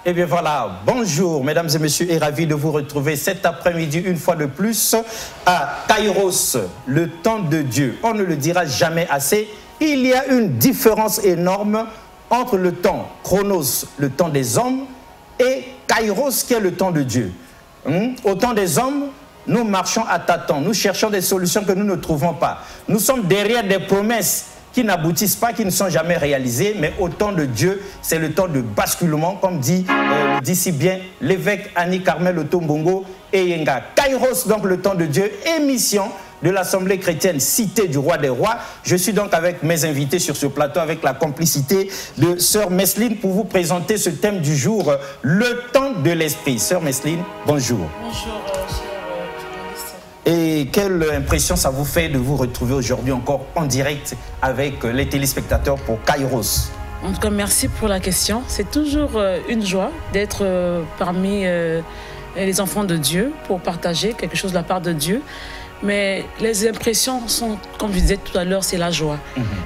Et bien voilà, bonjour mesdames et messieurs et ravi de vous retrouver cet après-midi une fois de plus à Kairos, le temps de Dieu. On ne le dira jamais assez, il y a une différence énorme entre le temps Chronos, le temps des hommes, et Kairos qui est le temps de Dieu. Au temps des hommes, nous marchons à tâtons, nous cherchons des solutions que nous ne trouvons pas. Nous sommes derrière des promesses qui n'aboutissent pas, qui ne sont jamais réalisées, mais au temps de Dieu, c'est le temps de basculement, comme dit si bien l'évêque Annie Carmel Otombongo et Yenga. Kairos, donc le temps de Dieu, émission de l'Assemblée chrétienne Cité du Roi des Rois. Je suis donc avec mes invités sur ce plateau, avec la complicité de Sœur Messeline, pour vous présenter ce thème du jour, le temps de l'esprit. Sœur Messeline, bonjour. Bonjour, Et quelle impression ça vous fait de vous retrouver aujourd'hui encore en direct avec les téléspectateurs pour Kairos? En tout cas, merci pour la question. C'est toujours une joie d'être parmi les enfants de Dieu pour partager quelque chose de la part de Dieu. Mais les impressions sont, comme je disais tout à l'heure, c'est la joie.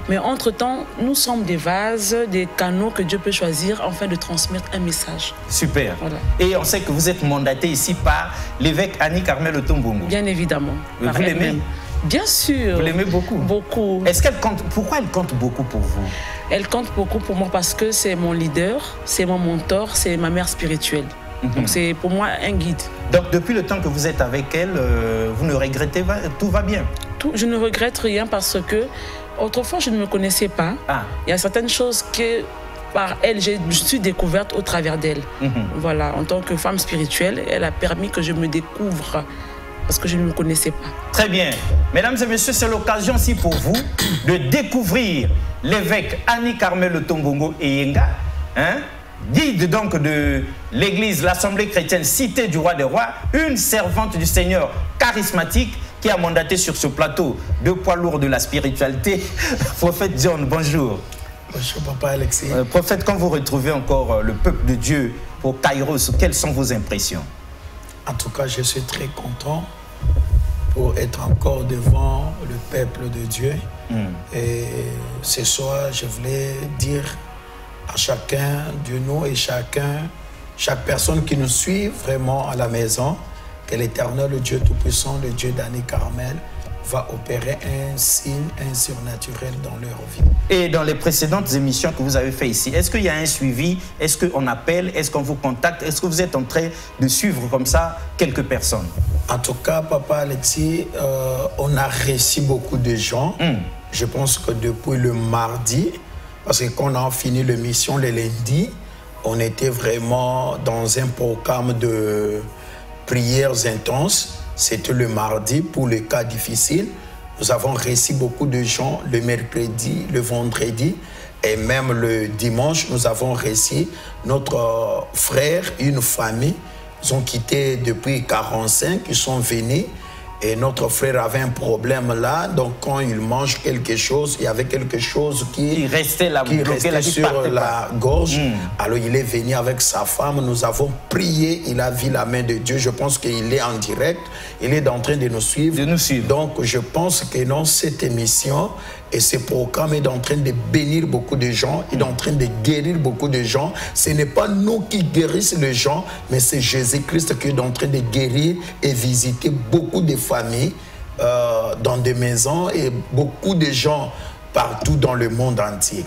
Mais entre-temps, nous sommes des vases, des canaux que Dieu peut choisir afin de transmettre un message. Super. Voilà. Et on sait que vous êtes mandaté ici par l'évêque Annie Carmel Otombongo. Bien évidemment. Vous l'aimez? Bien sûr. Vous l'aimez beaucoup? Beaucoup. Est-ce qu'elle compte? Pourquoi elle compte beaucoup pour vous? Elle compte beaucoup pour moi parce que c'est mon leader, c'est mon mentor, c'est ma mère spirituelle. Donc c'est pour moi un guide. Donc depuis le temps que vous êtes avec elle, vous ne regrettez pas, tout va bien? Je ne regrette rien parce que autrefois je ne me connaissais pas. Il y a certaines choses que par elle, je suis découverte au travers d'elle. Voilà, en tant que femme spirituelle, elle a permis que je me découvre parce que je ne me connaissais pas. Très bien. Mesdames et messieurs, c'est l'occasion aussi pour vous de découvrir l'évêque Annie Carmel Otombongo et Yenga, guide donc de l'église, l'Assemblée chrétienne Cité du Roi des Rois, une servante du Seigneur charismatique qui a mandaté sur ce plateau deux poids lourds de la spiritualité. Prophète John, bonjour. Bonjour papa Alexis. Prophète, quand vous retrouvez encore le peuple de Dieu pour Kairos, quelles sont vos impressions? En tout cas, je suis très content pour être encore devant le peuple de Dieu. Et ce soir, je voulais dire à chacun de nous et chaque personne qui nous suit vraiment à la maison, que l'Éternel, le Dieu Tout-Puissant, le Dieu d'Annie Carmel, va opérer un signe, un surnaturel dans leur vie. Et dans les précédentes émissions que vous avez faites ici, est-ce qu'il y a un suivi? Est-ce qu'on appelle? Est-ce qu'on vous contacte? Est-ce que vous êtes en train de suivre comme ça quelques personnes? En tout cas, papa Alexis, on a reçu beaucoup de gens. Je pense que depuis le mardi, parce que quand on a fini l'émission le lundi, on était vraiment dans un programme de prières intenses. C'était le mardi pour les cas difficiles. Nous avons reçu beaucoup de gens le mercredi, le vendredi et même le dimanche. Nous avons reçu notre frère, une famille. Ils ont quitté depuis 1945, ils sont venus. Et notre frère avait un problème là, donc quand il mange quelque chose, il y avait quelque chose qui restait sur la gorge. Alors il est venu avec sa femme, nous avons prié, il a vu la main de Dieu. Je pense qu'il est en direct, il est en train de nous suivre. Donc je pense que dans cette émission, et ce programme est en train de bénir beaucoup de gens, il est en train de guérir beaucoup de gens. Ce n'est pas nous qui guérissons les gens, mais c'est Jésus-Christ qui est en train de guérir et visiter beaucoup de familles dans des maisons et beaucoup de gens partout dans le monde entier.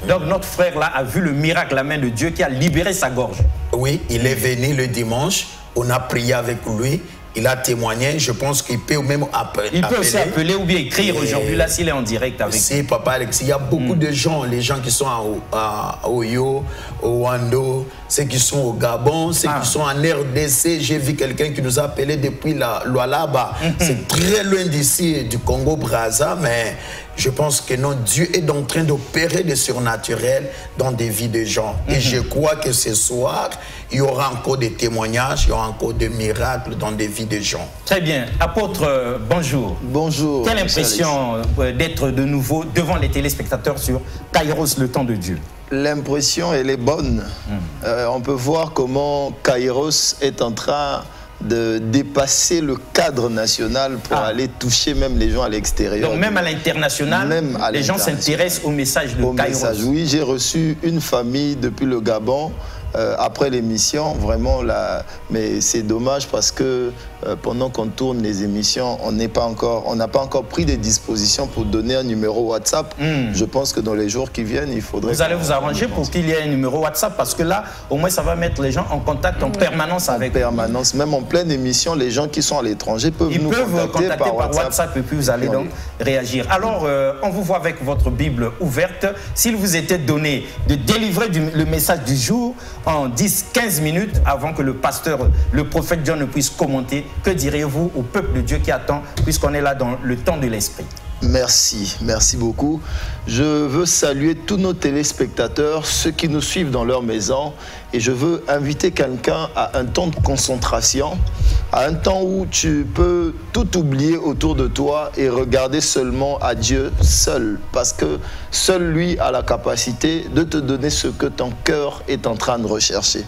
Donc notre frère là a vu le miracle, la main de Dieu qui a libéré sa gorge. Oui, il est venu le dimanche, on a prié avec lui. Il a témoigné, je pense qu'il peut même appeler. Il peut aussi appeler ou bien écrire aujourd'hui, là, s'il est en direct avec nous. Papa Alexis, il y a beaucoup de gens, les gens qui sont à Oyo, au Wando, ceux qui sont au Gabon, ceux qui sont en RDC. J'ai vu quelqu'un qui nous a appelé depuis la Lualaba. C'est très loin d'ici, du Congo-Brazza, mais je pense que non, Dieu est en train d'opérer des surnaturels dans des vies de gens. Et je crois que ce soir, il y aura encore des témoignages, il y aura encore des miracles dans des vies de gens. Très bien. Apôtre, bonjour. Bonjour. Quelle impression d'être de nouveau devant les téléspectateurs sur Kairos, le temps de Dieu? L'impression, elle est bonne. On peut voir comment Kairos est en train de dépasser le cadre national pour aller toucher même les gens à l'extérieur. Donc même à l'international, les gens s'intéressent au message de Kairos. Oui, j'ai reçu une famille depuis le Gabon après l'émission, vraiment, mais c'est dommage parce que pendant qu'on tourne les émissions, on n'a pas encore pris des dispositions pour donner un numéro WhatsApp. Je pense que dans les jours qui viennent, il faudrait... Vous allez vous arranger pour qu'il y ait un numéro WhatsApp parce que là, au moins, ça va mettre les gens en contact en permanence avec vous. Même en pleine émission, les gens qui sont à l'étranger peuvent nous contacter par WhatsApp et puis vous allez donc réagir. Alors, on vous voit avec votre Bible ouverte. S'il vous était donné de délivrer le message du jour en 10-15 minutes avant que le pasteur, le prophète John ne puisse commenter, que diriez-vous au peuple de Dieu qui attend, puisqu'on est là dans le temps de l'Esprit? Merci beaucoup. Je veux saluer tous nos téléspectateurs, ceux qui nous suivent dans leur maison, et je veux inviter quelqu'un à un temps de concentration, à un temps où tu peux tout oublier autour de toi et regarder seulement à Dieu seul, parce que seul lui a la capacité de te donner ce que ton cœur est en train de rechercher.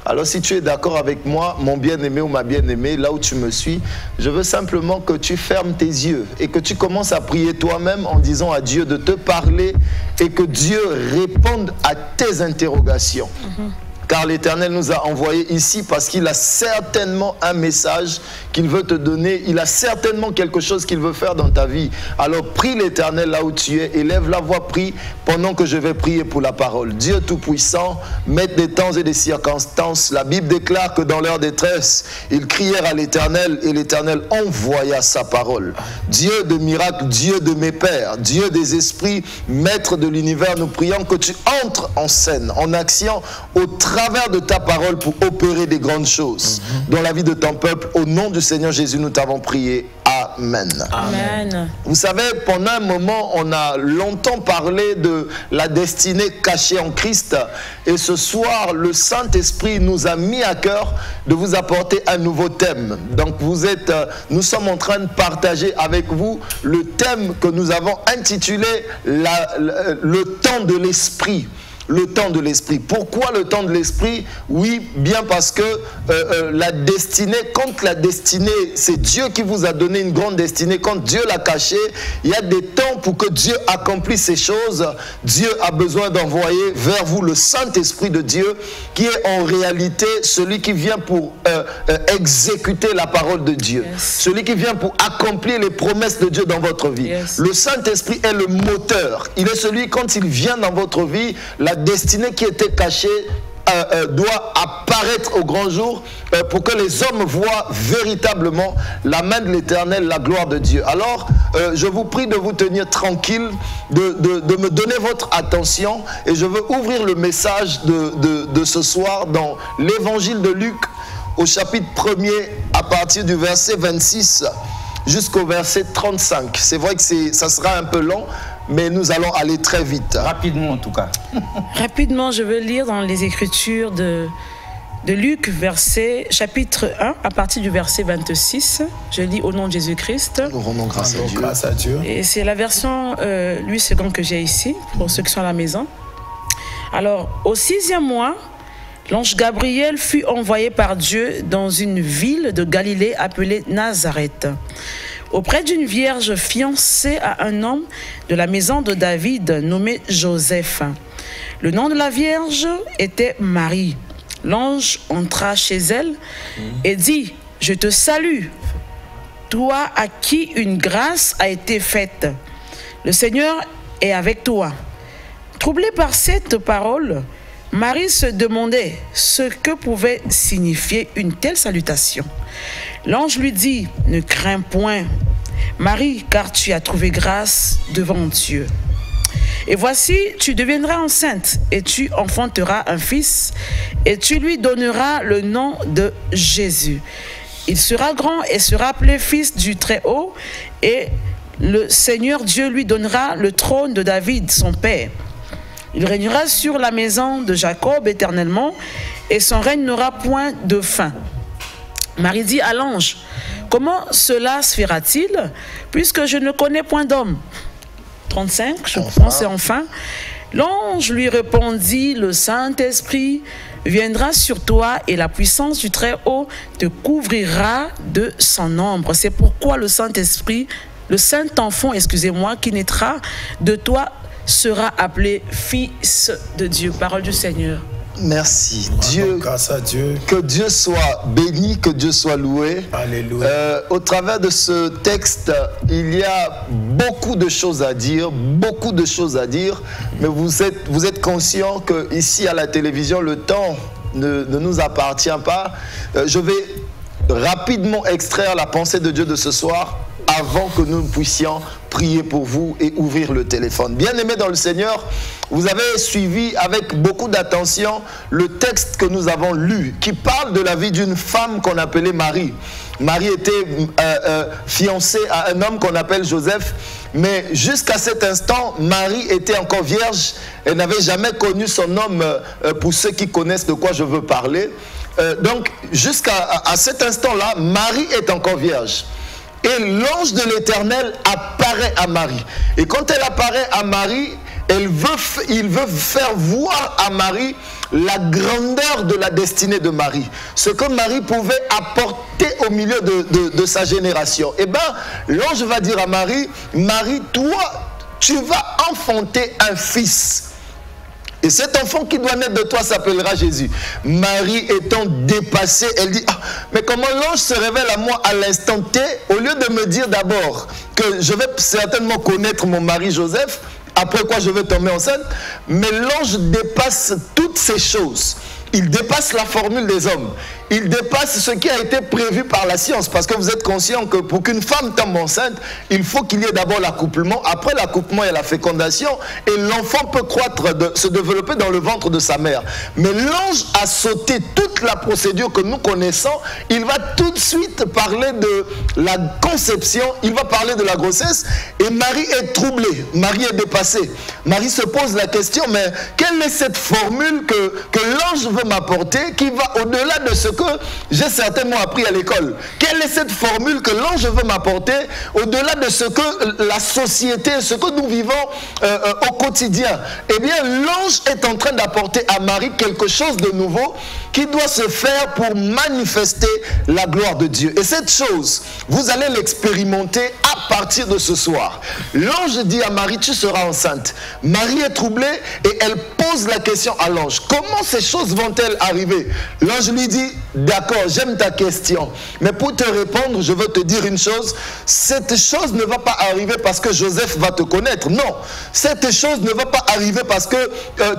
Alors si tu es d'accord avec moi, mon bien-aimé ou ma bien-aimée, là où tu me suis, je veux simplement que tu fermes tes yeux et que tu commences à prier toi-même en disant à Dieu de te parler et que Dieu réponde à tes interrogations. Car l'Éternel nous a envoyés ici parce qu'il a certainement un message qu'il veut te donner. Il a certainement quelque chose qu'il veut faire dans ta vie. Alors prie l'Éternel là où tu es. Élève la voix, prie pendant que je vais prier pour la parole. Dieu Tout-Puissant, maître des temps et des circonstances. La Bible déclare que dans leur détresse, ils crièrent à l'Éternel et l'Éternel envoya sa parole. Dieu de miracles, Dieu de mes pères, Dieu des esprits, maître de l'univers, nous prions que tu entres en scène, en action, au travers de ta parole pour opérer des grandes choses dans la vie de ton peuple. Au nom du Seigneur Jésus, nous t'avons prié. Amen. Amen. Vous savez, pendant un moment, on a longtemps parlé de la destinée cachée en Christ. Et ce soir, le Saint-Esprit nous a mis à cœur de vous apporter un nouveau thème. Donc, nous sommes en train de partager avec vous le thème que nous avons intitulé le temps de l'Esprit. Le temps de l'Esprit. Pourquoi le temps de l'Esprit? Oui, bien parce que la destinée, quand la destinée, c'est Dieu qui vous a donné une grande destinée, quand Dieu l'a cachée, il y a des temps pour que Dieu accomplisse ces choses. Dieu a besoin d'envoyer vers vous le Saint-Esprit de Dieu, qui est en réalité celui qui vient pour exécuter la parole de Dieu. Celui qui vient pour accomplir les promesses de Dieu dans votre vie. Le Saint-Esprit est le moteur. Il est celui, quand il vient dans votre vie, la destinée qui était cachée doit apparaître au grand jour pour que les hommes voient véritablement la main de l'Éternel, la gloire de Dieu. Alors, je vous prie de vous tenir tranquille, de me donner votre attention, et je veux ouvrir le message de ce soir dans l'évangile de Luc, au chapitre 1er, à partir du verset 26 jusqu'au verset 35. C'est vrai que ça sera un peu long, mais nous allons aller très vite. Rapidement en tout cas. Rapidement, je veux lire dans les Écritures de Luc, chapitre 1, à partir du verset 26. Je lis au nom de Jésus-Christ. Nous rendons grâce à Dieu. Et c'est la version Louis II que j'ai ici, pour ceux qui sont à la maison. Alors, au 6e mois, l'ange Gabriel fut envoyé par Dieu dans une ville de Galilée appelée Nazareth, auprès d'une vierge fiancée à un homme de la maison de David nommé Joseph. Le nom de la vierge était Marie. L'ange entra chez elle et dit: « Je te salue, toi à qui une grâce a été faite. Le Seigneur est avec toi. » Troublée par cette parole, Marie se demandait ce que pouvait signifier une telle salutation. L'ange lui dit: « Ne crains point, Marie, car tu as trouvé grâce devant Dieu. Et voici, tu deviendras enceinte et tu enfanteras un fils et tu lui donneras le nom de Jésus. Il sera grand et sera appelé fils du Très-Haut, et le Seigneur Dieu lui donnera le trône de David, son père. Il régnera sur la maison de Jacob éternellement, et son règne n'aura point de fin. » Marie dit à l'ange: « Comment cela se fera-t-il, puisque je ne connais point d'homme ?» 35, je pense, c'est enfin. L'ange lui répondit: « Le Saint-Esprit viendra sur toi et la puissance du Très-Haut te couvrira de son ombre. C'est pourquoi le Saint-Esprit, le Saint-Enfant, excusez-moi, qui naîtra de toi sera appelé Fils de Dieu. » Parole du Seigneur. Merci. Dieu, grâce à Dieu. Que Dieu soit béni, que Dieu soit loué. Alléluia. Au travers de ce texte, il y a beaucoup de choses à dire, mais vous êtes conscient qu'ici à la télévision, le temps ne nous appartient pas. Je vais rapidement extraire la pensée de Dieu de ce soir avant que nous puissions prier pour vous et ouvrir le téléphone. Bien-aimés dans le Seigneur, vous avez suivi avec beaucoup d'attention le texte que nous avons lu, qui parle de la vie d'une femme qu'on appelait Marie. Marie était fiancée à un homme qu'on appelle Joseph, mais jusqu'à cet instant, Marie était encore vierge. Elle n'avait jamais connu son homme, pour ceux qui connaissent de quoi je veux parler. Donc, jusqu'à cet instant-là, Marie est encore vierge. Et l'ange de l'Éternel apparaît à Marie. Et quand elle apparaît à Marie, il veut faire voir à Marie la grandeur de la destinée de Marie. Ce que Marie pouvait apporter au milieu de sa génération. Eh bien, l'ange va dire à Marie, Marie, toi, tu vas enfanter un fils. Et cet enfant qui doit naître de toi s'appellera Jésus. Marie étant dépassée, elle dit, ah, mais comment l'ange se révèle à moi à l'instant T, au lieu de me dire d'abord que je vais certainement connaître mon mari Joseph, après quoi je vais tomber enceinte, mais l'ange dépasse toutes ces choses. Il dépasse la formule des hommes. Il dépasse ce qui a été prévu par la science. Parce que vous êtes conscient que pour qu'une femme tombe enceinte, il faut qu'il y ait d'abord l'accouplement. Après l'accouplement, il y a la fécondation. Et l'enfant peut croître, se développer dans le ventre de sa mère. Mais l'ange a sauté toute la procédure que nous connaissons. Il va tout de suite parler de la conception. Il va parler de la grossesse. Et Marie est troublée. Marie est dépassée. Marie se pose la question, mais quelle est cette formule que l'ange veut m'apporter qui va au-delà de ce que j'ai certainement appris à l'école? Quelle est cette formule que l'ange veut m'apporter au-delà de ce que la société, ce que nous vivons au quotidien? Eh bien, l'ange est en train d'apporter à Marie quelque chose de nouveau qui doit se faire pour manifester la gloire de Dieu. Et cette chose, vous allez l'expérimenter à partir de ce soir. L'ange dit à Marie, tu seras enceinte. Marie est troublée et elle pose la question à l'ange. Comment ces choses vont-elles arriver? L'ange lui dit, d'accord, j'aime ta question, mais pour te répondre, je veux te dire une chose. Cette chose ne va pas arriver parce que Joseph va te connaître. Non, cette chose ne va pas arriver parce que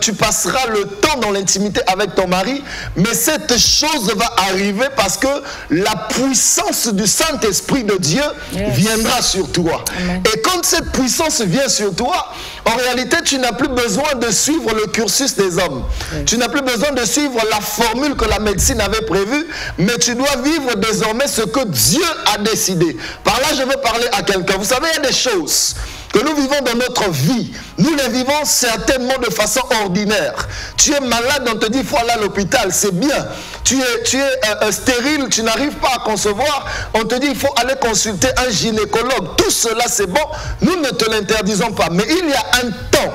tu passeras le temps dans l'intimité avec ton mari, mais cette chose va arriver parce que la puissance du Saint-Esprit de Dieu viendra sur toi. Amen. Et quand cette puissance vient sur toi, en réalité, tu n'as plus besoin de suivre le cursus des hommes. Tu n'as plus besoin de suivre la formule que la médecine avait prévue, mais tu dois vivre désormais ce que Dieu a décidé. Par là, je veux parler à quelqu'un. Vous savez, il y a des choses que nous vivons dans notre vie. Nous les vivons certainement de façon ordinaire. Tu es malade, on te dit il faut aller à l'hôpital, c'est bien. Tu es stérile, tu n'arrives pas à concevoir, on te dit il faut aller consulter un gynécologue. Tout cela c'est bon, nous ne te l'interdisons pas. Mais il y a un temps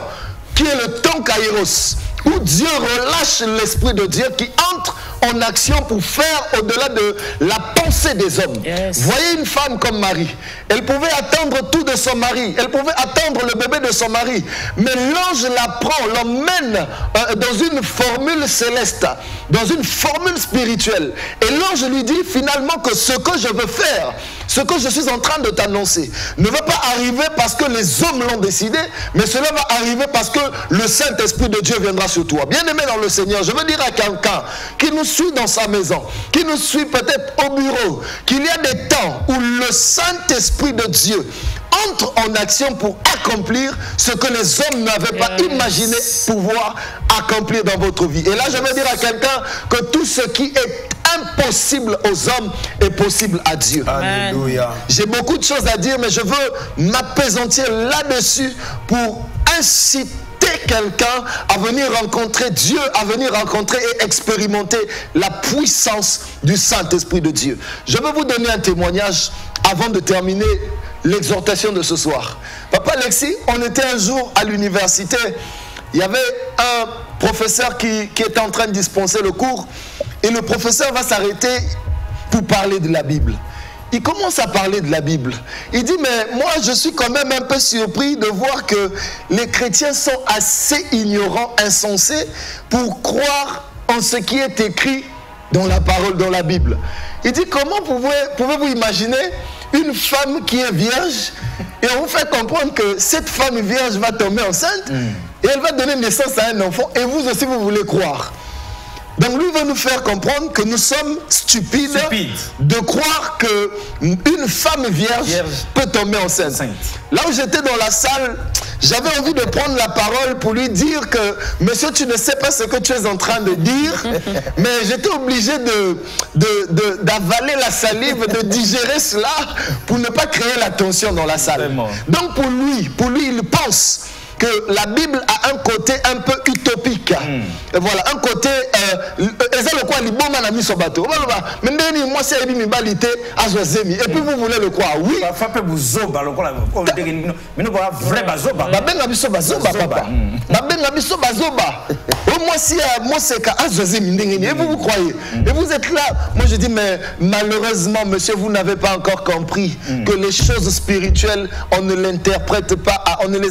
qui est le temps Kairos, où Dieu relâche l'Esprit de Dieu qui entre en action pour faire au-delà de la pensée des hommes. Voyez une femme comme Marie. Elle pouvait attendre tout de son mari. Elle pouvait attendre le bébé de son mari. Mais l'ange la prend, l'emmène dans une formule céleste, dans une formule spirituelle. Et l'ange lui dit finalement que ce que je veux faire, ce que je suis en train de t'annoncer, ne va pas arriver parce que les hommes l'ont décidé, mais cela va arriver parce que le Saint-Esprit de Dieu viendra sur toi. Bien-aimé dans le Seigneur, je veux dire à quelqu'un qui nous suit dans sa maison, qui nous suit peut-être au bureau, qu'il y a des temps où le Saint-Esprit de Dieu entre en action pour accomplir ce que les hommes n'avaient pas imaginé pouvoir accomplir dans votre vie. Et là, je veux dire à quelqu'un que tout ce qui est impossible aux hommes est possible à Dieu. Alléluia. J'ai beaucoup de choses à dire, mais je veux m'appesantir là-dessus pour inciter quelqu'un à venir rencontrer Dieu, à venir rencontrer et expérimenter la puissance du Saint-Esprit de Dieu. Je veux vous donner un témoignage avant de terminer l'exhortation de ce soir. Papa Alexis, on était un jour à l'université, il y avait un professeur qui était en train de dispenser le cours et le professeur va s'arrêter pour parler de la Bible. Il commence à parler de la Bible. Il dit, mais moi je suis quand même un peu surpris de voir que les chrétiens sont assez ignorants, insensés pour croire en ce qui est écrit dans la parole, dans la Bible. Il dit, comment pouvez-vous imaginer une femme qui est vierge et on vous fait comprendre que cette femme vierge va tomber enceinte et elle va donner naissance à un enfant et vous aussi vous voulez croire. Donc lui veut nous faire comprendre que nous sommes stupides de croire qu'une femme vierge peut tomber enceinte. Là où j'étais dans la salle, j'avais envie de prendre la parole pour lui dire que monsieur, tu ne sais pas ce que tu es en train de dire, mais j'étais obligé d'avaler la salive, de digérer cela pour ne pas créer la tension dans la salle. Donc pour lui, il pense que la Bible a un côté un peu utopique. Voilà, un côté et puis vous voulez le croire, oui. Et vous croyez. Et vous êtes là. Moi je dis, mais malheureusement, monsieur, vous n'avez pas encore compris que les choses spirituelles, on ne les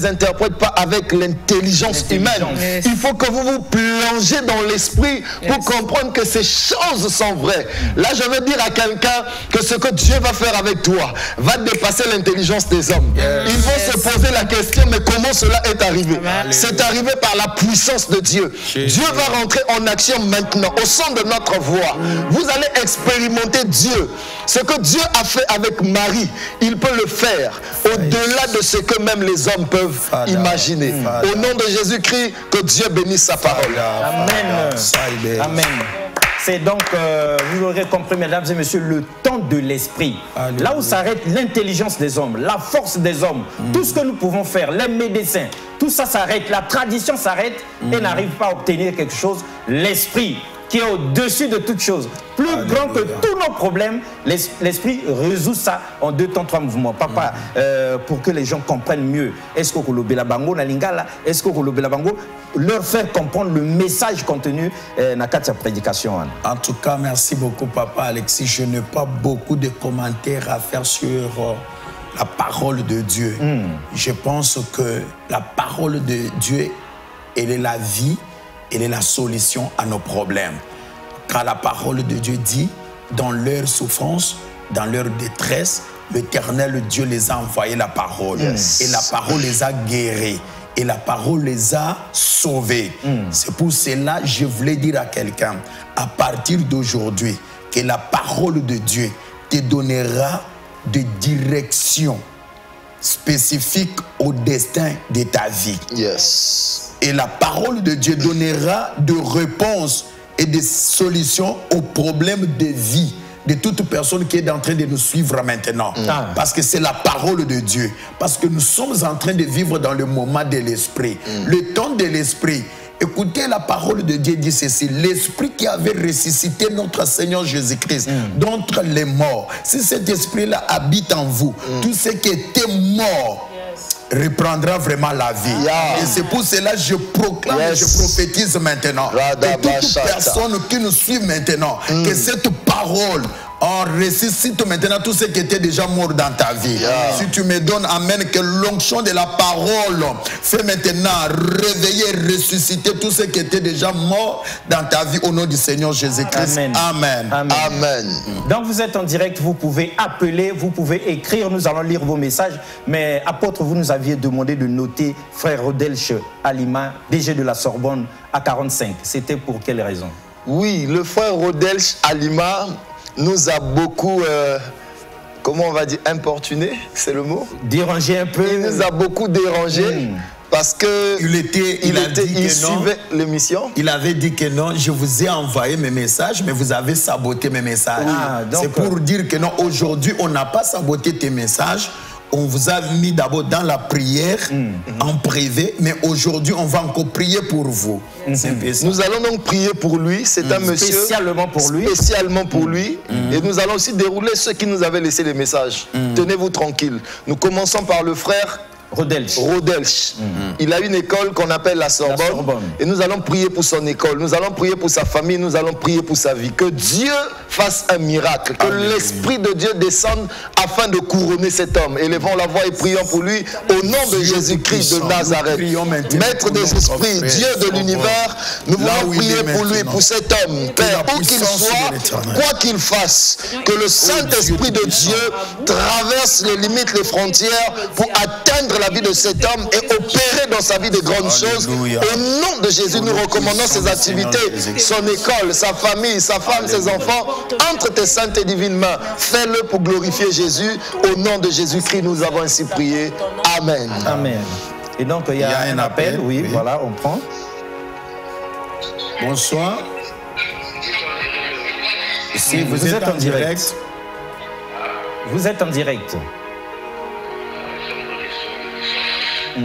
interprète pas avec l'intelligence humaine. Il faut que vous vous plongez dans l'esprit pour comprendre que ces choses sont vraies. Là, je veux dire à quelqu'un que ce que Dieu va faire avec toi va dépasser l'intelligence des hommes. Ils vont se poser la question, mais comment cela est arrivé? C'est arrivé par la puissance de Dieu. Dieu va rentrer en action maintenant, au son de notre voix. Vous allez expérimenter Dieu. Ce que Dieu a fait avec Marie, il peut le faire au-delà de ce que même les hommes peuvent imaginer. Au nom de Jésus-Christ, que Dieu bénisse sa parole. Amen. Amen. C'est donc, vous l'aurez compris, mesdames et messieurs, le temps de l'esprit. Là où s'arrête l'intelligence des hommes, la force des hommes, tout ce que nous pouvons faire, les médecins, tout ça s'arrête, la tradition s'arrête et n'arrive pas à obtenir quelque chose. L'esprit qui est au-dessus de toute chose, plus grand que tous nos problèmes, l'esprit résout ça en 2 temps, 3 mouvements. Papa, pour que les gens comprennent mieux, est-ce que Kolobe na lingala, est-ce que Kolobe bango, leur faire comprendre le message contenu dans cette prédication. En tout cas, merci beaucoup, Papa Alexis. Je n'ai pas beaucoup de commentaires à faire sur la parole de Dieu. Je pense que la parole de Dieu, elle est la vie, elle est la solution à nos problèmes. Car la parole de Dieu dit, dans leur souffrance, dans leur détresse, l'Éternel Dieu les a envoyé la parole. Et la parole les a guéris. Et la parole les a sauvés. C'est pour cela que je voulais dire à quelqu'un, à partir d'aujourd'hui, que la parole de Dieu te donnera des directions spécifiques au destin de ta vie. Et la parole de Dieu donnera des réponses et des solutions aux problèmes de vie de toute personne qui est en train de nous suivre maintenant. Parce que c'est la parole de Dieu. Parce que nous sommes en train de vivre dans le moment de l'esprit. Le temps de l'esprit. Écoutez, la parole de Dieu dit ceci. L'esprit qui avait ressuscité notre Seigneur Jésus-Christ d'entre les morts. Si cet esprit-là habite en vous, tout ce qui était mort reprendra vraiment la vie. Et c'est pour cela que je proclame, je prophétise maintenant. Et toute personne qui nous suit maintenant, que cette parole on ressuscite maintenant tout ce qui était déjà mort dans ta vie. Si tu me donnes, amen, que l'onction de la parole fait maintenant réveiller, ressusciter tout ce qui était déjà mort dans ta vie au nom du Seigneur Jésus-Christ. Amen. Amen. Donc vous êtes en direct, vous pouvez appeler, vous pouvez écrire, nous allons lire vos messages. Mais apôtre, vous nous aviez demandé de noter frère Rodelche Alima, DG de la Sorbonne, à 45. C'était pour quelle raison? Oui, le frère Rodelche Alima nous a beaucoup, comment on va dire, importuné, c'est le mot? Dérangé un peu. Il nous a beaucoup dérangé parce que il suivait l'émission. Il avait dit que non, je vous ai envoyé mes messages, mais vous avez saboté mes messages. C'est pour dire que non, aujourd'hui, on n'a pas saboté tes messages. On vous a mis d'abord dans la prière en privé, mais aujourd'hui, on va encore prier pour vous. Nous allons donc prier pour lui. C'est un monsieur spécialement pour lui. Spécialement pour lui. Et nous allons aussi dérouler ceux qui nous avaient laissé les messages. Tenez-vous tranquille. Nous commençons par le frère Rodelch. Il a une école qu'on appelle la Sorbonne. Et nous allons prier pour son école. Nous allons prier pour sa famille. Nous allons prier pour sa vie. Que Dieu fasse un miracle. Que l'Esprit de Dieu descende afin de couronner cet homme. Élevons la voix et prions pour lui au nom de Jésus-Christ de Nazareth. Maître des esprits, Dieu de l'univers, nous voulons prier pour lui, pour cet homme. Père, où qu'il soit, quoi qu'il fasse, que le Saint-Esprit de Dieu traverse les limites, les frontières pour atteindre la vie de cet homme et opérer dans sa vie de grandes choses. Au nom de Jésus, nous recommandons ses activités, son école, sa famille, sa femme, ses enfants, entre tes saintes et divines mains. Fais-le pour glorifier Jésus. Au nom de Jésus-Christ, nous avons ainsi prié. Amen. Amen. Et donc, il y a un appel. Oui, voilà, on prend. Bonsoir. Si vous êtes en direct. Vous êtes en direct. Oui.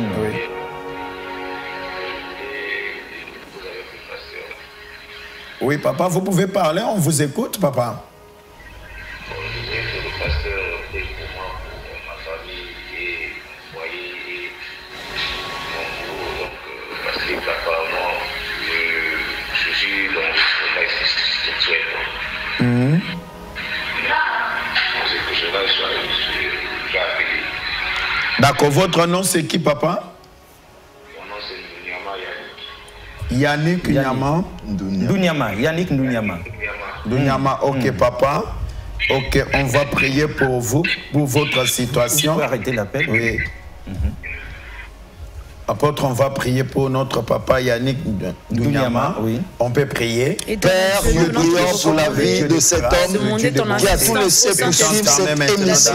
Oui, papa, vous pouvez parler, on vous écoute, papa. D'accord, votre nom c'est qui, papa? Mon nom c'est Yannick Nyama. Yannick Ndunyama. Ndunyama, ok, papa. Ok, on va prier pour vous, pour votre situation. Vous pouvez arrêter l'appel. Oui. Apôtre, on va prier pour notre papa Yannick Ndunyama. Oui. On peut prier. Père, nous prions pour la vie de cet homme qui a tout laissé pour suivre cette émission,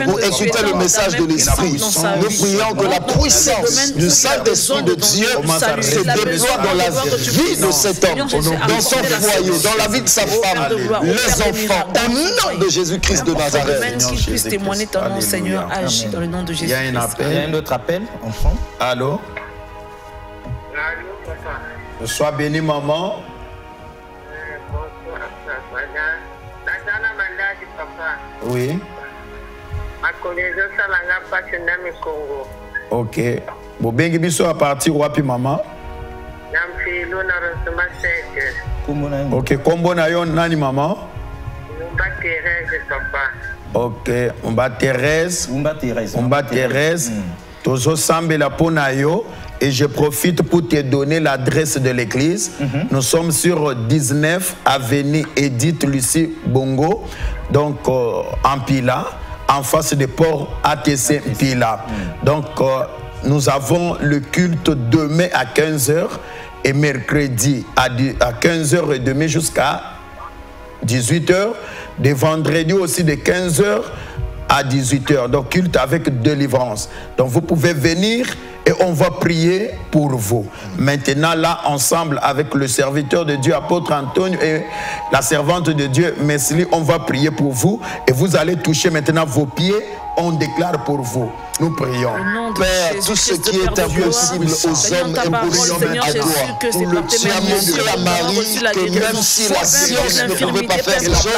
pour écouter le message de l'Esprit. Nous prions que la puissance du Saint-Esprit de Dieu se déploie dans la vie de cet homme, dans son foyer, dans la vie de sa femme, les enfants, au nom de Jésus-Christ de Nazareth. Qu'il puisse témoigner ton nom, Seigneur, agis dans le nom de Jésus. Il y a un appel. Il y a un autre appel. On prend. Allô? Sois béni, maman. Oui. Ok. Bon, bengi biso à partir wapi, maman? Ok. Kombo na yo nani, maman? Ok. Umba Thérèse. Umba Thérèse. Tozo sambela pona yo. Et je profite pour te donner l'adresse de l'église. Nous sommes sur 19 avenue Edith Lucie Bongo, donc en Pila, en face des ports ATC Pila. Donc nous avons le culte demain à 15h et mercredi à 15h30 jusqu'à 18h. De vendredi aussi de 15h à 18h. Donc culte avec délivrance. Donc vous pouvez venir et on va prier pour vous. Maintenant, là, ensemble, avec le serviteur de Dieu, apôtre Antonio, et la servante de Dieu, Mesli, on va prier pour vous. Et vous allez toucher maintenant vos pieds. On déclare pour vous. Nous prions. Père, tout ce qui est impossible aux hommes est possible à toi. Tu as montré à Marie que même si la science ne pouvait pas faire les choses,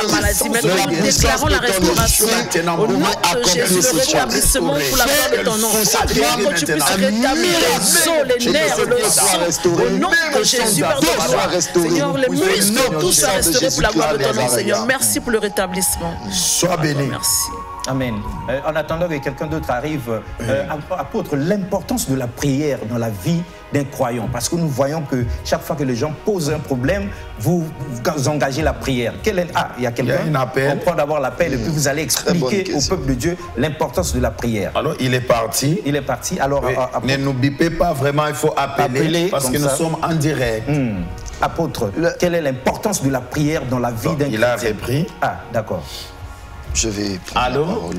la puissance de ton esprit pouvait accomplir ces choses. Pour la gloire de ton nom. Que tu puisses rétablir les os, les nerfs, le sang. Au nom de Jésus, pardonne-moi. Seigneur, les muscles, tout soit restauré pour la gloire de ton nom, Seigneur. Merci pour le rétablissement. Sois béni. Merci. Amen. En attendant que quelqu'un d'autre arrive, apôtre, l'importance de la prière dans la vie d'un croyant. Parce que nous voyons que chaque fois que les gens posent un problème, vous engagez la prière. Il y a quelqu'un. Il y a un appel. On prend d'abord l'appel et puis vous allez expliquer au peuple de Dieu l'importance de la prière. Alors, il est parti. Il est parti. Alors, ne nous bipez pas vraiment, il faut appeler parce que nous sommes en direct. Apôtre, quelle est l'importance de la prière dans la vie d'un chrétien? Il a repris. Ah, d'accord. Je vais prendre Allô? la parole.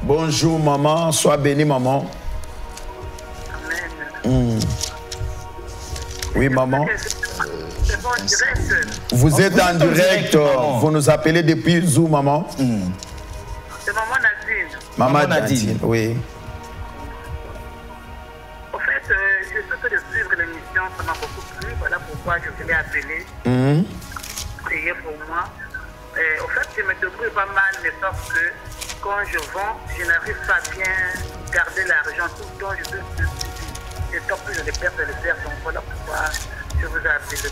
Bonjour, maman. Sois bénie, maman. Amen. Oui, maman. Vous êtes en direct. Vous nous appelez depuis où, maman? C'est maman Nadine. Maman Nadine, oui. En fait, je souhaite de suivre l'émission, ça m'a beaucoup plu. Voilà pourquoi je voulais appeler. Prier pour moi. En fait, je me débrouille pas mal, mais sauf que quand je vends, je n'arrive pas à bien garder l'argent. Tout le temps, je tombe plus dans les pertes et les pertes. Donc voilà pourquoi je vous ai appelé.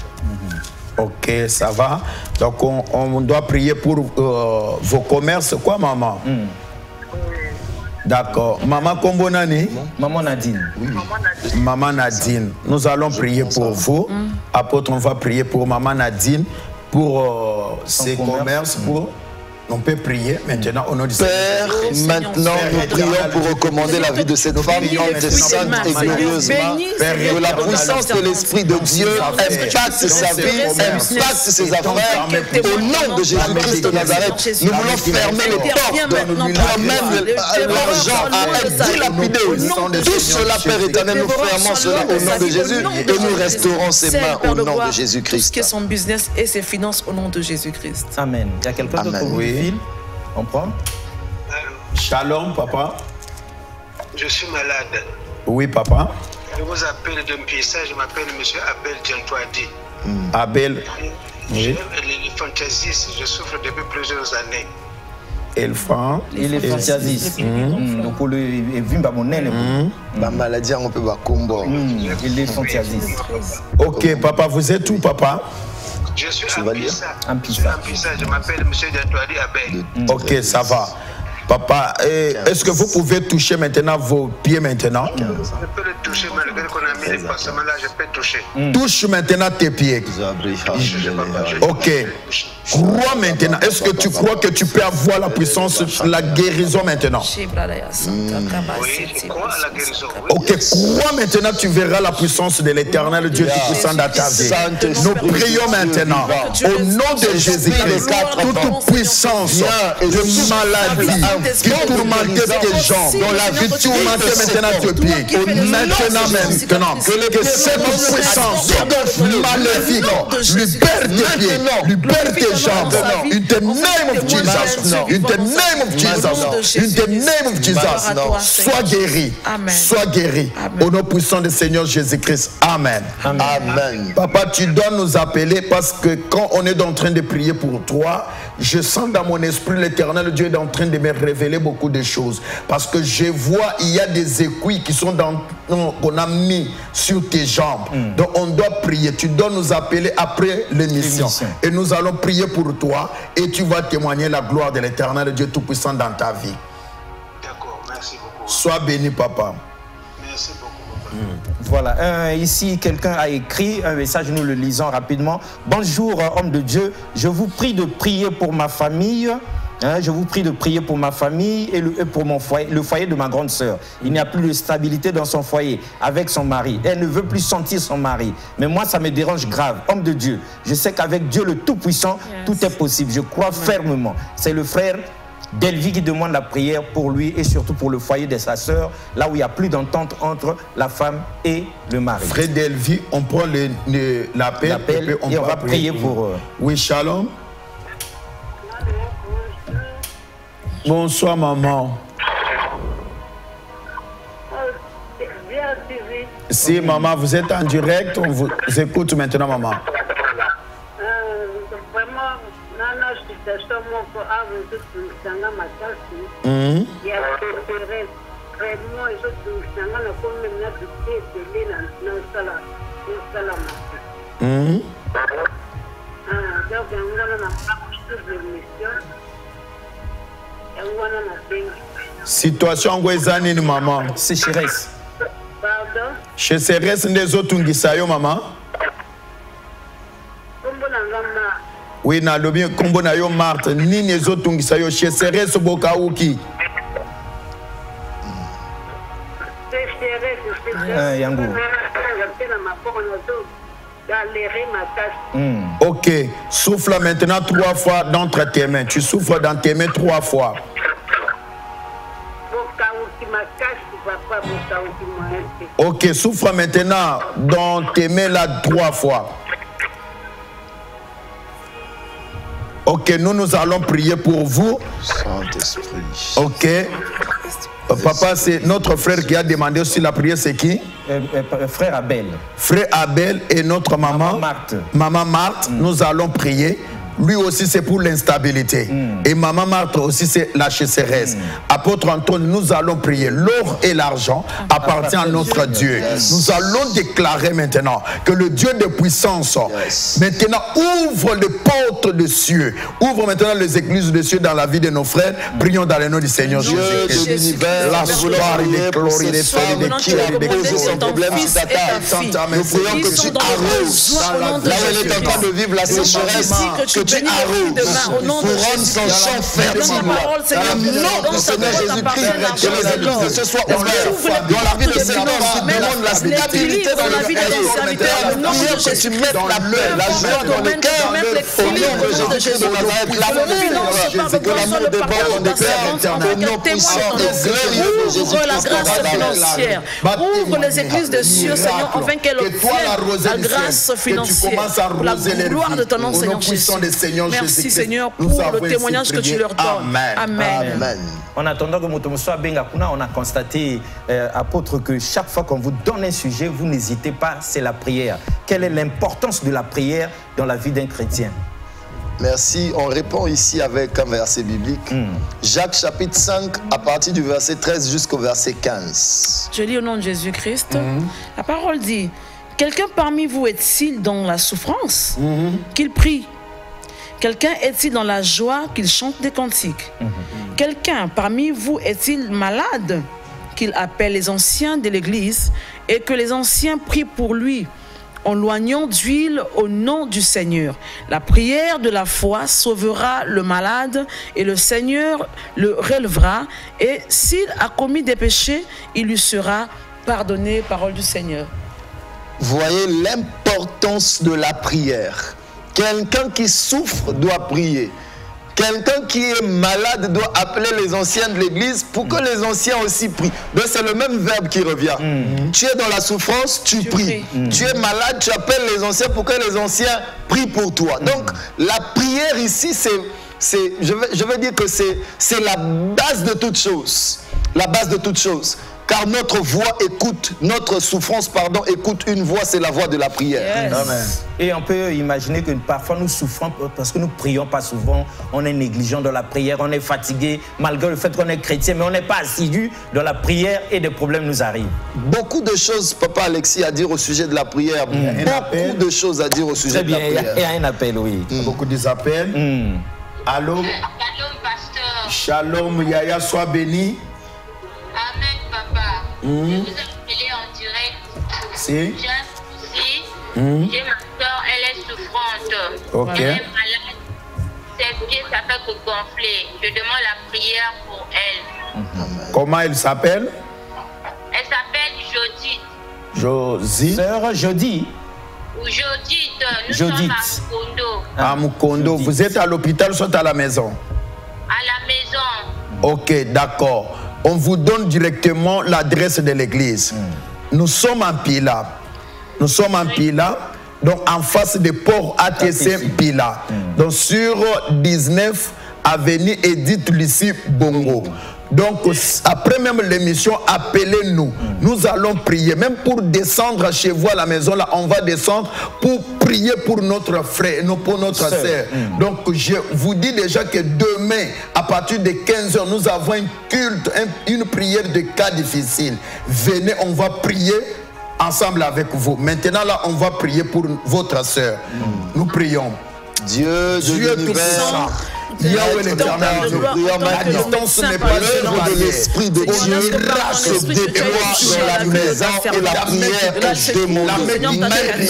Ok, ça va. Donc on doit prier pour vos commerces, quoi, maman? Oui. D'accord. Maman Kombonani? Maman Nadine. Oui. Maman Nadine. Nous allons prier pour vous. Apôtre, on va prier pour Maman Nadine, pour ses commerces, pour... On peut prier maintenant au nom du Père, maintenant nous prions pour recommander la vie de cette femme sainte et glorieusement. Que la puissance de l'Esprit de Dieu impacte sa vie, impacte ses affaires. Au nom de Jésus-Christ de Nazareth, nous voulons fermer les portes, nous l'argent à être dilapidé. Tout cela, Père éternel, nous fermons cela au nom de Jésus et nous restaurons ses mains au nom de Jésus-Christ. Que son business et ses finances au nom de Jésus-Christ. Amen. Il y a quelqu'un d'autre? Oui. On prend. Shalom, papa. Je suis malade. Oui, papa. Je vous appelle d'un Piessa, je m'appelle M. Abel Djantouadi. Abel. Oui. Les fantaisistes, je souffre depuis plusieurs années. Elfant. Il est fantasiste. Donc pour le vimba monnaie. La maladie, on peut pas combo. Il est fantasiste. Ok, papa, vous êtes où, papa? Je suis à Pissa. Je m'appelle M. Djantouadi Abel. Ok, ça va. Papa, est-ce que vous pouvez toucher maintenant vos pieds maintenant? Je peux le toucher, malgré qu'on a mis les pansements là, je peux toucher. Touche maintenant tes pieds. Ok. Crois maintenant. Est-ce que tu crois que tu peux avoir la puissance, la guérison maintenant? Oui, je crois à la guérison. Ok, crois maintenant, tu verras la puissance de l'Éternel Dieu Tout-Puissant dans ta vie. Nous prions maintenant, au nom de Jésus-Christ, toute puissance de maladie qui tourmentait tes jambes, dont la vie tourmentait maintenant tes pieds. Maintenant, que cette puissance maléfique libère tes pieds, libère tes jambes. In the name of Jesus. In the name of Jesus. In the name of Jesus. Sois guéri. Sois guéri. Au nom puissant du Seigneur Jésus-Christ. Amen. Amen. Papa, tu dois nous appeler parce que quand on est en train de prier pour toi, je sens dans mon esprit l'Éternel Dieu est en train de me révéler beaucoup de choses. Parce que je vois, il y a des aiguilles qui sont qu'on a mis sur tes jambes. Donc on doit prier. Tu dois nous appeler après l'émission. Et nous allons prier pour toi et tu vas témoigner la gloire de l'Éternel Dieu Tout-Puissant dans ta vie. D'accord, merci beaucoup. Sois béni, papa. Merci beaucoup, papa. Voilà, ici quelqu'un a écrit un message, nous le lisons rapidement. Bonjour, homme de Dieu, je vous prie de prier pour ma famille. Je vous prie de prier pour ma famille et pour mon foyer, le foyer de ma grande sœur. Il n'y a plus de stabilité dans son foyer avec son mari. Elle ne veut plus sentir son mari. Mais moi, ça me dérange grave. Homme de Dieu, je sais qu'avec Dieu le Tout-Puissant, tout est possible. Je crois fermement. C'est le frère Delvi qui demande la prière pour lui et surtout pour le foyer de sa sœur, là où il n'y a plus d'entente entre la femme et le mari. Frère Delvi, on prend l'appel et on va prier pour eux. Oui, shalom. Bonsoir, maman. Si, maman, vous êtes en direct, on vous écoute maintenant, maman. Situation angwezani ni maman. Sécheresse. Pardon? Sécheresse ndezo tungisa yo maman. Oui, na lobi kombo na yo Marthe ni nezo tungisa yo sécheresse boka uki. Yango. Ok, souffle maintenant 3 fois d'entre tes mains. Tu souffles dans tes mains 3 fois. Ok, souffle maintenant dans tes mains là 3 fois. Ok, nous allons prier pour vous. Saint-Esprit. Ok. Papa, c'est notre frère qui a demandé aussi la prière, c'est qui? Frère Abel. Frère Abel et notre maman. Marthe. Maman Marthe, nous allons prier. lui aussi c'est pour l'instabilité. Et Maman Marthe aussi c'est la chasseresse. Apôtre Antoine, nous allons prier. L'or et l'argent appartiennent à notre Dieu. Nous allons déclarer maintenant que le Dieu de puissance maintenant ouvre les portes des cieux. Ouvre maintenant les églises des cieux dans la vie de nos frères. Prions dans le nom du Seigneur Jésus. Dieu de l'univers, la gloire, il est glorieux, il est fait, il est qui a déposé son problème sur ta table. Nous prions que tu arroses là où elle est en train de vivre la sécheresse, que tu arroses pour rendre son champ fertile. Dans le nom du Seigneur Jésus-Christ, que les églises de ce soient ouvertes. Dans la vie de ces hommes, demande la stabilité dans la vie de tes serviteurs. Nous prions que tu mettes la paix, la joie dans le cœur. Au nom de Jésus de Nazareth, l'amour, que l'amour déborde, on déclare au nom puissant et glorieux de Jésus-Christ. Ouvre la grâce financière. Ouvre les églises de cieux, Seigneur, afin qu'elles obtiennent la grâce financière. Pour la gloire de ton nom, Seigneur Jésus. Merci, Seigneur, pour le témoignage que tu leur donnes. Amen. En attendant que Motomoso Benga Kuna, on a constaté, apôtre, que chaque fois qu'on vous donne un sujet, vous n'hésitez pas, c'est la prière. Quelle est l'importance de la prière dans la vie d'un chrétien? Merci. On répond ici avec un verset biblique. Jacques chapitre 5, à partir du verset 13 jusqu'au verset 15. Je lis au nom de Jésus-Christ. La parole dit, quelqu'un parmi vous est-il dans la souffrance? Qu'il prie. Quelqu'un est-il dans la joie? Qu'il chante des cantiques. Quelqu'un parmi vous est-il malade? Qu'il appelle les anciens de l'Église et que les anciens prient pour lui, en loignant d'huile au nom du Seigneur. La prière de la foi sauvera le malade et le Seigneur le relèvera. Et s'il a commis des péchés, il lui sera pardonné. Parole du Seigneur. Voyez l'importance de la prière. Quelqu'un qui souffre doit prier. Quelqu'un qui est malade doit appeler les anciens de l'église pour que les anciens aussi prient. Donc c'est le même verbe qui revient. Tu es dans la souffrance, tu pries. Tu es malade, tu appelles les anciens pour que les anciens prient pour toi. Donc la prière ici, je veux dire que c'est la base de toute chose. La base de toute chose. Car notre voix écoute, notre souffrance, écoute une voix, c'est la voix de la prière. Amen. Et on peut imaginer que parfois nous souffrons parce que nous ne prions pas souvent, on est négligent dans la prière, on est fatigué, malgré le fait qu'on est chrétien, mais on n'est pas assidu dans la prière et des problèmes nous arrivent. Beaucoup de choses, Papa Alexis, à dire au sujet de la prière. Beaucoup de choses à dire au sujet de la prière. Il y a un appel, oui. Beaucoup d'appels. Allô? Shalom, pasteur. Shalom, Yaya, sois béni. Amen, papa. Je vous ai appelé en direct. Si. J'ai un souci. J'ai ma soeur, elle est souffrante. Ok. Elle est malade. Ses pieds, ça fait que gonfler. Je demande la prière pour elle. Comment elle s'appelle? Elle s'appelle Jodith. Josie. Sœur Jodie. Ou Jodith. Nous Jodith. sommes à Mukondo. À Mukondo. Vous êtes à l'hôpital, soit à la maison? À la maison. Ok, d'accord. On vous donne directement l'adresse de l'église. Nous sommes en Pila. Nous sommes en Pila, donc en face des ports ATC Pila. Donc sur 19 avenue Edith Lucie Bongo. Donc après même l'émission, appelez-nous. Nous allons prier. Même pour descendre chez vous à la maison, là, on va descendre pour prier pour notre frère, non pour notre sœur. Donc je vous dis déjà que demain, à partir de 15h, nous avons un culte, une prière de cas difficiles. Venez, on va prier ensemble avec vous. Maintenant là, on va prier pour votre sœur. Nous prions. Dieu de l'univers, Yahweh l'éternel, la distance n'est pas l'œuvre de l'Esprit de Dieu. Se déploie dans la maison et la prière est demandée. Maintenant,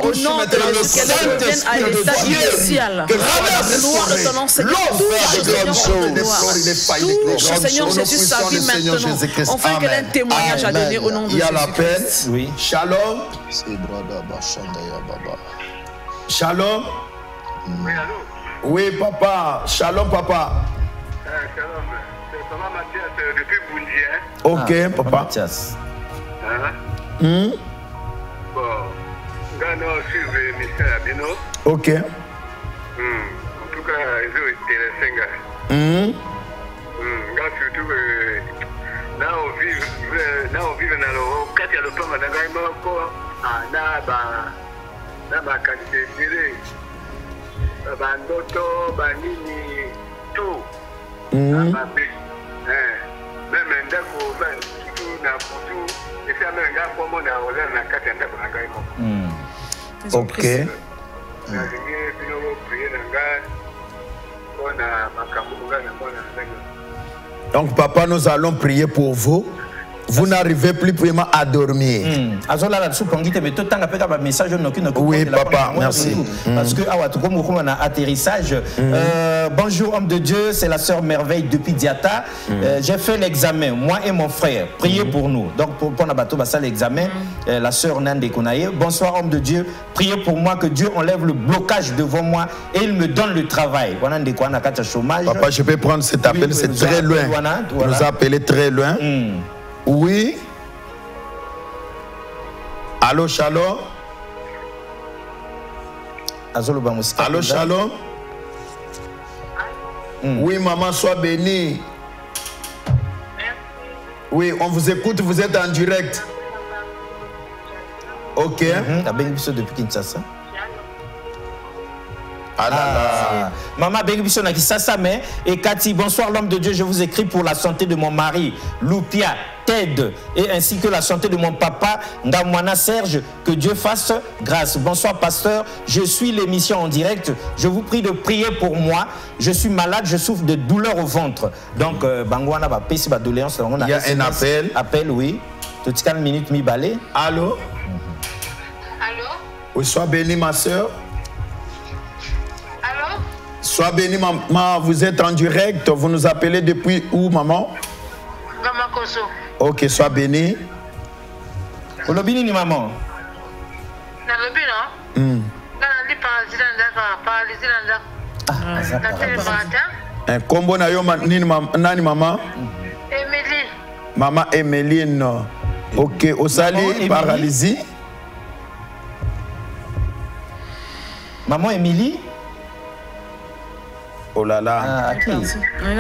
au nom de le Jésus, Saint-Esprit de Dieu, que la gloire de ton nom, Seigneur, touche, Seigneur Jésus, sa vie maintenant, enfin qu'elle ait un témoignage à donner au nom de Jésus. Il y a l'appel. Oui. Shalom. Shalom. Oui, allô? Oui, papa. Shalom, papa. Shalom. C'est Papa Mathias depuis Boundier. Ok, papa. Mathias. Bon, Gano suivre l'émission à Bino. Ok. En tout cas, ils ont été les surtout, là, on vit dans le quartier de l'Opama, dans le qualité bandoto banini tout même ndako tout na butu esa menga komo na ola na kati ndako na ngai moko ok na lingi bino prier na ngai ona makambo ngai na bona ngai. Donc papa, nous allons prier pour vous. Vous n'arrivez plus vraiment à dormir. Oui, papa, merci. Parce que atterrissage. Bonjour, homme de Dieu, c'est la sœur Merveille depuis Diata. J'ai fait l'examen, moi et mon frère. Priez pour nous. Donc, pour l'examen, la sœur Nande Konaye. Bonsoir, homme de Dieu. Priez pour moi que Dieu enlève le blocage devant moi et il me donne le travail. Papa, je peux prendre cet appel, c'est très loin. Vous nous appelez très loin. Oui. Allô, Shalom. Allô, Shalom. Oui, maman, sois bénie. Oui, on vous écoute, vous êtes en direct. Ok. Depuis Kinshasa. Maman Bengibiso na Kisasa, mais et Cathy, bonsoir l'homme de Dieu, je vous écris pour la santé de mon mari, Loupia, Ted, et ainsi que la santé de mon papa, Ngamwana Serge, que Dieu fasse grâce. Bonsoir pasteur, je suis l'émission en direct, je vous prie de prier pour moi, je suis malade, je souffre de douleurs au ventre. Donc, Bangwana va payer sa doléance. Il y a un appel. Appel, oui. Tout 4 minutes, mi balai. Allô? Allô? Oui, sois bénie ma soeur. Sois bénie, maman, vous êtes en direct. Vous nous appelez depuis où, maman? Gamakoso. Ok, sois bénie. Olobini ni maman? Nalobi non? Nalobi Un combo na yo nani maman? Émilie. Maman Emeline. Ok, Osali, paralysie. Maman Émilie? Oh là là.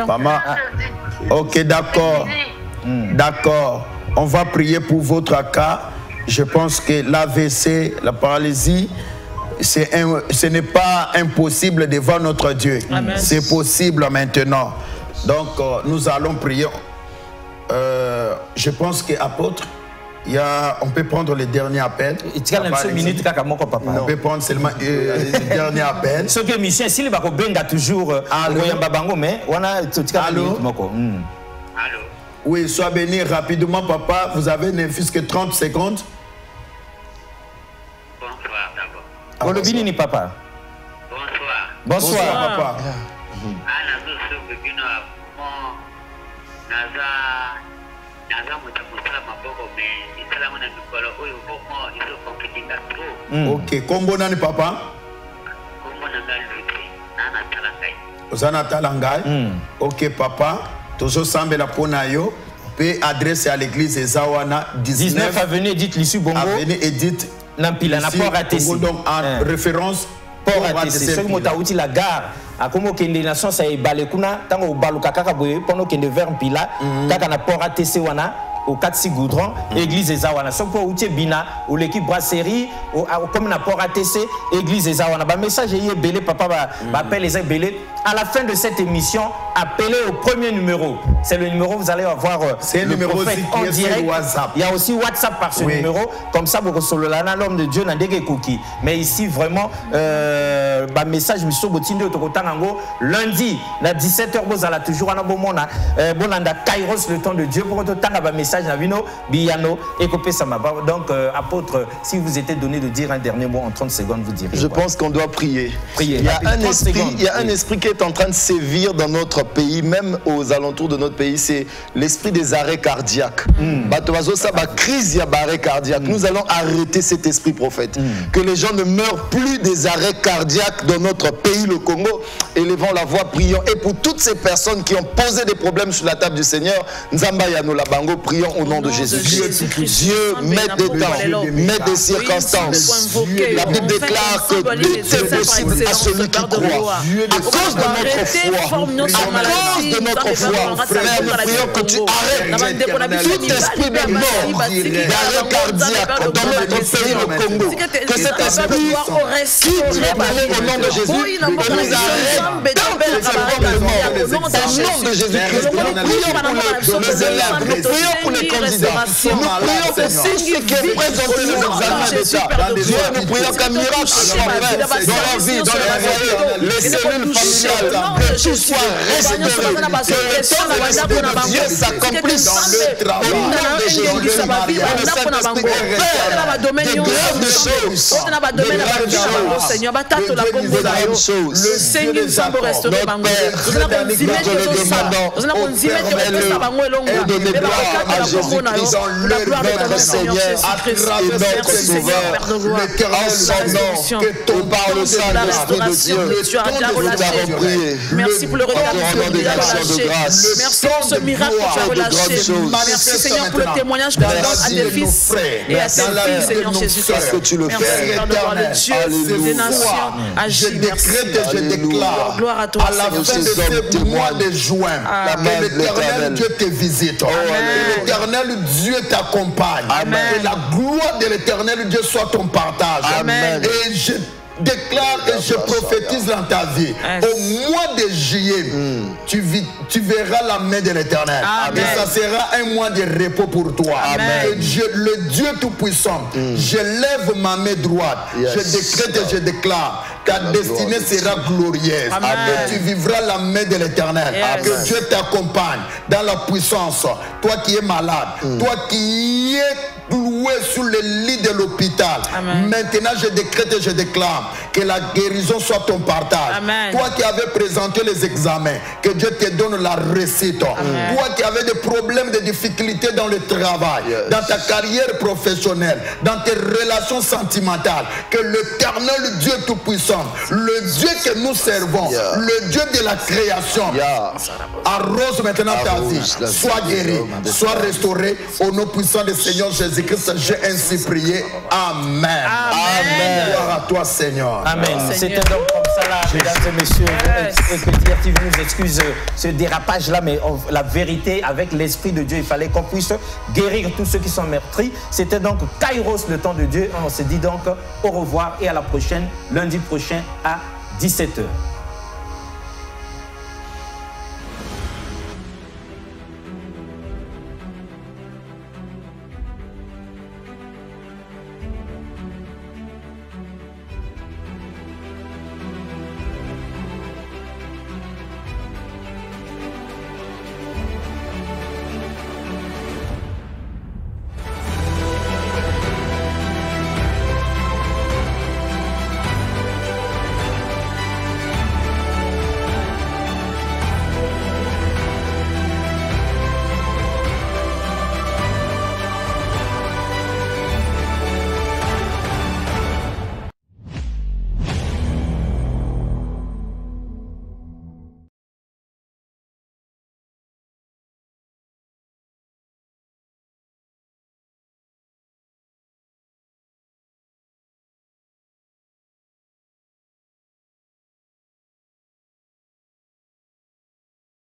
Maman. Ok, d'accord. D'accord. On va prier pour votre cas. Je pense que l'AVC, la paralysie, ce n'est pas impossible devant notre Dieu. C'est possible maintenant. Donc, nous allons prier. Je pense qu'apôtre, on peut prendre le dernier appel. On peut prendre seulement le dernier appel. Ce que mission, s'il va toujours Allô? Oui, sois béni rapidement, papa. Vous avez ne fût-ce que 30 secondes. Bonsoir d'abord. Olobini ni papa. Bonsoir. Bonsoir, papa. Ok, kombo nani papa? Ozana talangai. Ok papa, tozo sambela pona yo. Peut adresser à l'église Ezawana 19 avenue Edith Lissu Bongo. Avenue Edith Nampila na port ATC. Donc en référence port ATC. Ce qui m'a outil la gare. A comme kende nation ça balekuna tango baluka kaka boye pendant kende vers Mpila kaka na port ATC wana au 4 Goudron église Ezawana so pour outil bina ou l'équipe brasserie comme na port ATC église Ezawana ba message est belé papa va appelle les belé à la fin de cette émission appelez au premier numéro, c'est le numéro vous allez avoir c'est le numéro en direct. WhatsApp. Il y a aussi WhatsApp par ce numéro comme ça beaucoup solo lana l'homme de Dieu n'andege cookie mais ici vraiment ba message miso botinde otokotango lundi à 17h vous allez toujours na bomona bonanda Kairos le temps de Dieu pour ototanga ba message na vino biano ekopé sama donc apôtre si vous étiez donné de dire un dernier mot en 30 secondes vous direz. Je pense qu'on doit prier. Il y a un esprit qui est en train de sévir dans notre pays, même aux alentours de notre pays, c'est l'esprit des arrêts cardiaques. Crise, il y a arrêt cardiaque. Nous allons arrêter cet esprit prophète. Que les gens ne meurent plus des arrêts cardiaques dans notre pays, le Congo. élevons la voix, prions. Et pour toutes ces personnes qui ont posé des problèmes sur la table du Seigneur, Nzamba Yanola Bango, prions au nom de Jésus. Dieu met des temps, met des circonstances. La Bible déclare que tout est possible à celui qui croit. À cause de notre foi, à cause de notre foi, frère, nous prions que tu arrêtes tout esprit de mort, d'arrêt cardiaque dans notre pays, le Congo. Que cet esprit quitte le palais au nom de Jésus et nous arrête tant que nous servons de mort. Au nom de Jésus-Christ, nous prions pour les élèves, nous prions pour les candidats, nous prions pour tous ceux qui ont présenté les examens d'État. Dieu, nous prions qu'un miracle soit fait dans leur vie, dans leur foyer, les cellules familiales, que tout soit restauré, que le temps de l'Esprit de Dieu s'accomplisse au nom de Jésus. Le Saint-Esprit opère de grandes choses, le Seigneur nous restauré. Notre Père, nous te demandons et donner gloire à Jésus-Christ, notre Seigneur et notre Sauveur. En son nom, et par le Saint-Esprit de Dieu, nous t'avons prié. Merci pour le rétablissement de grâce. Merci pour ce miracle que tu as relâché. Merci Seigneur pour le témoignage que tu donnes à tes fils et à tes filles, Seigneur Jésus-Christ. Que tu le fais. Père de gloire de Dieu, des nations, agis. Je décrète et je déclare gloire à toi, à la fin de ce mois de juin que l'Éternel Dieu te visite. Que l'Éternel Dieu t'accompagne. Que la gloire de l'Éternel Dieu soit ton partage. Amen. Et je déclare et je prophétise dans ta vie. Au mois de juillet, tu verras la main de l'Éternel. Et ça sera un mois de repos pour toi. Et le Dieu Tout-Puissant, je lève ma main droite. Je décrète et je déclare ta destinée sera glorieuse. Et tu vivras la main de l'Éternel. Que Dieu t'accompagne dans la puissance. Toi qui es malade, toi qui es loué sur le lit de l'hôpital. Maintenant, je décrète et je déclare que la guérison soit ton partage. Toi qui avais présenté les examens, que Dieu te donne la réussite. Toi qui avais des problèmes, des difficultés dans le travail, dans ta carrière professionnelle, dans tes relations sentimentales, que l'Éternel Dieu Tout-Puissant, le Dieu que nous servons, le Dieu de la création, arrose maintenant ta vie, sois guéri, sois restauré au nom puissant du Seigneur Jésus-Christ. J'ai ainsi prié. Amen. Amen. Gloire à toi, Seigneur. Amen. C'était donc comme ça là, mesdames et messieurs. Et que Dieu nous excuse ce dérapage-là, mais la vérité, avec l'Esprit de Dieu, il fallait qu'on puisse guérir tous ceux qui sont meurtris. C'était donc Kairos, le temps de Dieu. On se dit donc au revoir et à la prochaine, lundi prochain à 17h.